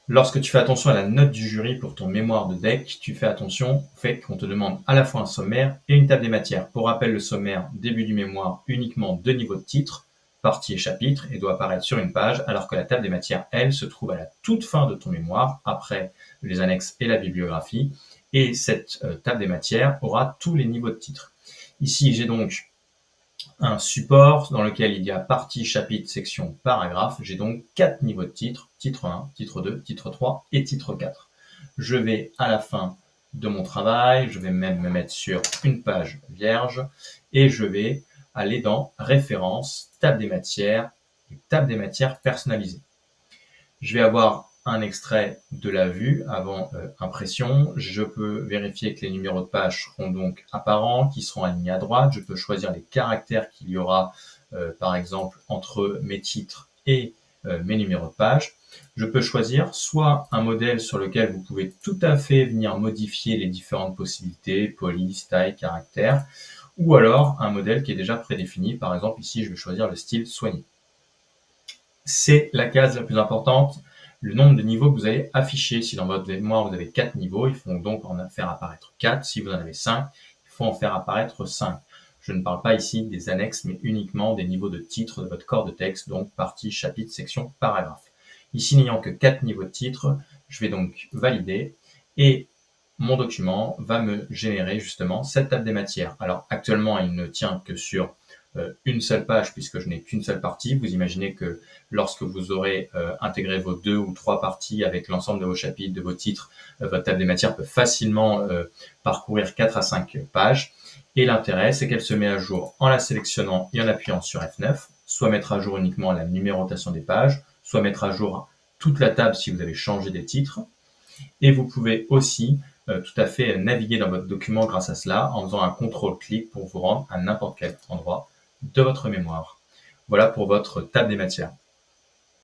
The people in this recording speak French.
Lorsque tu fais attention à la note du jury pour ton mémoire de deck, tu fais attention au fait qu'on te demande à la fois un sommaire et une table des matières. Pour rappel, le sommaire, début du mémoire, uniquement 2 niveaux de titre, partie et chapitre, et doit apparaître sur une page, alors que la table des matières, elle, se trouve à la toute fin de ton mémoire, après les annexes et la bibliographie, et cette table des matières aura tous les niveaux de titre. Ici, j'ai donc un support dans lequel il y a partie, chapitre, section, paragraphe. J'ai donc 4 niveaux de titre, titre 1, titre 2, titre 3 et titre 4. Je vais à la fin de mon travail, je vais même me mettre sur une page vierge et je vais aller dans références, table des matières et table des matières personnalisées. Je vais avoir un extrait de la vue avant impression. Je peux vérifier que les numéros de page seront donc apparents, qui seront alignés à droite. Je peux choisir les caractères qu'il y aura, par exemple, entre mes titres et mes numéros de page. Je peux choisir soit un modèle sur lequel vous pouvez tout à fait venir modifier les différentes possibilités, police, taille, caractère, ou alors un modèle qui est déjà prédéfini. Par exemple, ici, je vais choisir le style soigné. C'est la case la plus importante, le nombre de niveaux que vous allez afficher. Si dans votre mémoire vous avez 4 niveaux, il faut donc en faire apparaître 4. Si vous en avez 5, il faut en faire apparaître 5. Je ne parle pas ici des annexes, mais uniquement des niveaux de titre de votre corps de texte, donc partie, chapitre, section, paragraphe. Ici, n'ayant que 4 niveaux de titre, je vais donc valider et mon document va me générer justement cette table des matières. Alors actuellement, il ne tient que sur une seule page puisque je n'ai qu'une seule partie. Vous imaginez que lorsque vous aurez intégré vos 2 ou 3 parties avec l'ensemble de vos chapitres, de vos titres, votre table des matières peut facilement parcourir 4 à 5 pages. Et l'intérêt, c'est qu'elle se met à jour en la sélectionnant et en appuyant sur F9, soit mettre à jour uniquement la numérotation des pages, soit mettre à jour toute la table si vous avez changé des titres. Et vous pouvez aussi tout à fait naviguer dans votre document grâce à cela en faisant un contrôle-clic pour vous rendre à n'importe quel endroit de votre mémoire. Voilà pour votre table des matières.